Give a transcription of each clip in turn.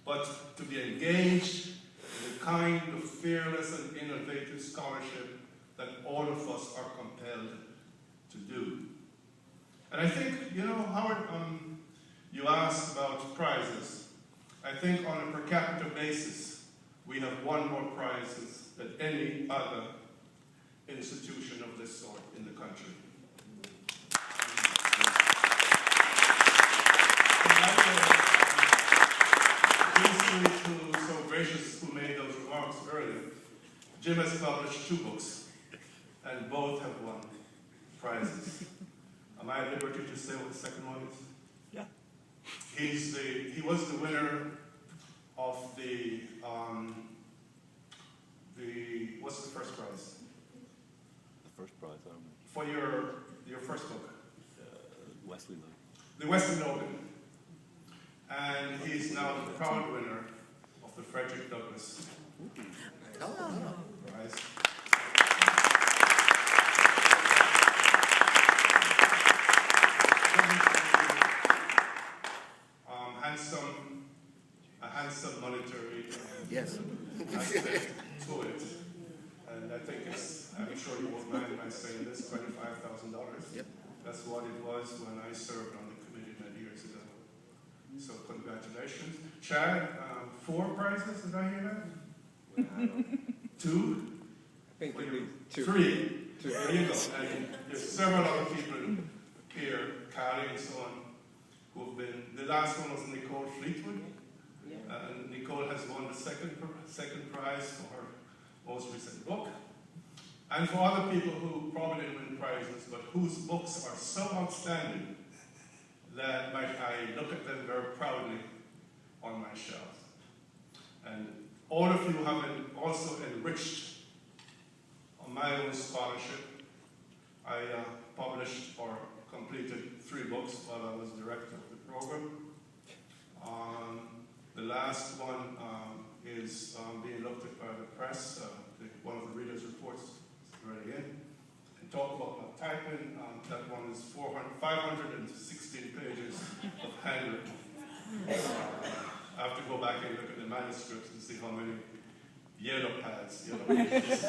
but to be engaged in the kind of fearless and innovative scholarship that all of us are compelled to do. And I think, Howard, you asked about prizes. I think on a per capita basis, we have won more prizes than any other institution of this sort in the country. To so gracious who made those remarks earlier, Jim has published 2 books, and both have won prizes. Am I at liberty to say what the second one is? Yeah. He was the winner of the what's the first prize? The first prize, I don't know. For your first book. Wesley Logan. The Wesley Logan. And he's now the proud winner of the Frederick Douglass Prize. A handsome monetary aspect to it. And I think I'm sure you won't mind my saying this, $25,000. Yep. That's what it was when I served on the committee many years ago. So congratulations. Chad, 4 prizes, did I hear that? 2? I think we need 2. 3. There you go. And there's several other people here, Carly and so on, who have been, the last one was Nicole Fleetwood. Nicole has won the second prize for her most recent book. And for other people who probably didn't win prizes, but whose books are so outstanding that I look at them very proudly on my shelf. And all of you have also enriched on my own scholarship. I published or completed 3 books while I was director of the program. The last one is being looked at by the press. One of the readers' reports is already in. And talk about my typing. That one is 516 pages of handwritten. I have to go back and look at the manuscripts and see how many yellow pages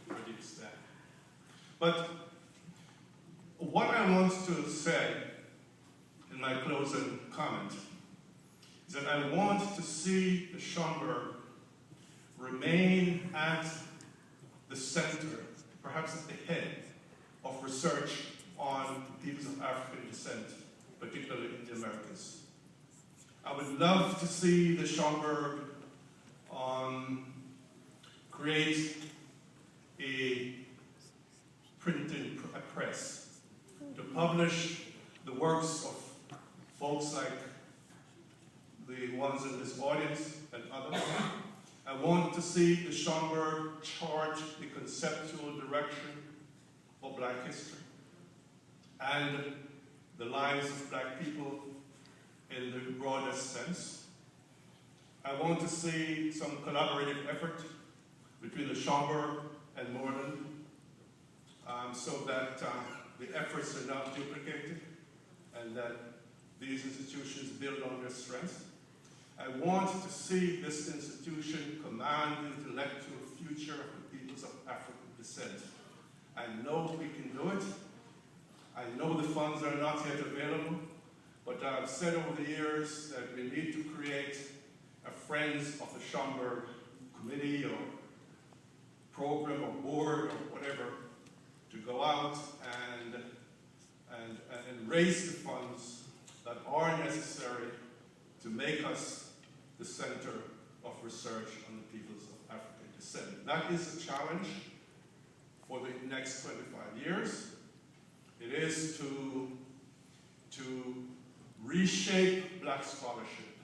produced that. But what I want to say in my closing comment is that I want to see the Schomburg remain at the center, perhaps at the head of research on peoples of African descent, particularly in the Americas. I would love to see the Schomburg create a printed press to publish the works of folks like the ones in this audience and others. I want to see the Schomburg chart the conceptual direction of Black history and the lives of Black people in the broadest sense. I want to see some collaborative effort between the Schomburg and Moreland so that the efforts are not duplicated and that these institutions build on their strengths. I want to see this institution command the intellectual future of the peoples of African descent. I know we can do it. I know the funds are not yet available, but I've said over the years that we need to create a Friends of the Schomburg committee or program or board or whatever to go out and raise the funds that are necessary to make us the center of research on the peoples of African descent. That is a challenge for the next 25 years. It is to reshape Black scholarship,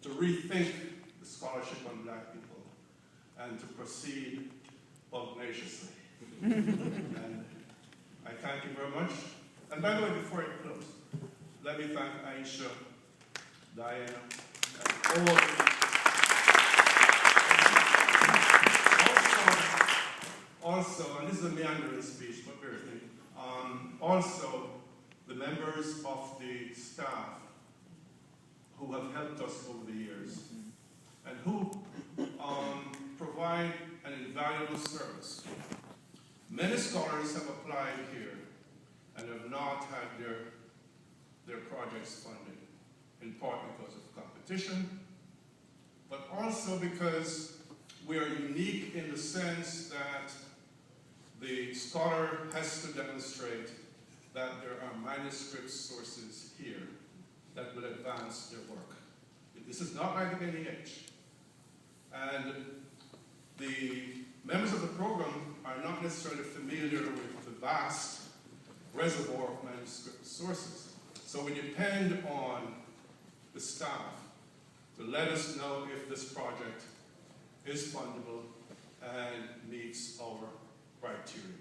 to rethink the scholarship on Black people, and to proceed pugnaciously. And I thank you very much. And by the way, before I close, let me thank Aisha, Diana, and all of you. Also, and this is a meandering speech, but bear with me. Also, the members of the staff who who have helped us over the years and who provide an invaluable service. Many scholars have applied here and have not had their projects funded, in part because of competition, but also because we are unique in the sense that the scholar has to demonstrate that there are manuscript sources here that will advance their work. This is not like the NEH. And the members of the program are not necessarily familiar with the vast reservoir of manuscript sources. So we depend on the staff to let us know if this project is fundable and meets our criteria.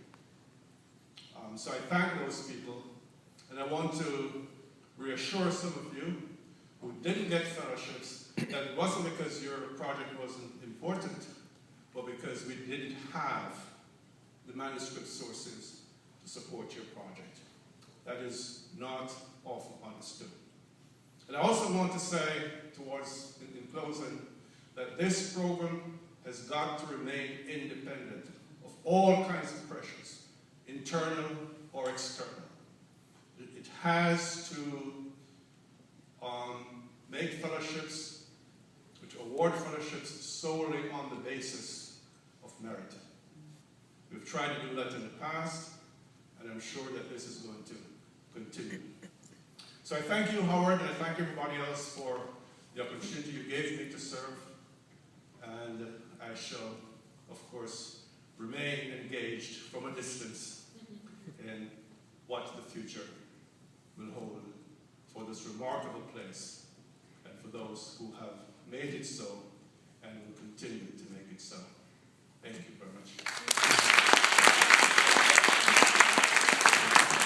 So I thank those people, and I want to reassure some of you who didn't get fellowships that it wasn't because your project wasn't important, but because we didn't have the manuscript sources to support your project. That is not often understood. And I also want to say, in closing, that this program has got to remain independent of all kinds of pressures, internal or external. It has to make fellowships, which award fellowships solely on the basis of merit. We've tried to do that in the past, and I'm sure that this is going to continue. So I thank you, Howard, and I thank everybody else for the opportunity you gave me to serve. And I shall, of course, remain engaged from a distance in what the future will hold for this remarkable place and for those who have made it so and will continue to make it so. Thank you very much.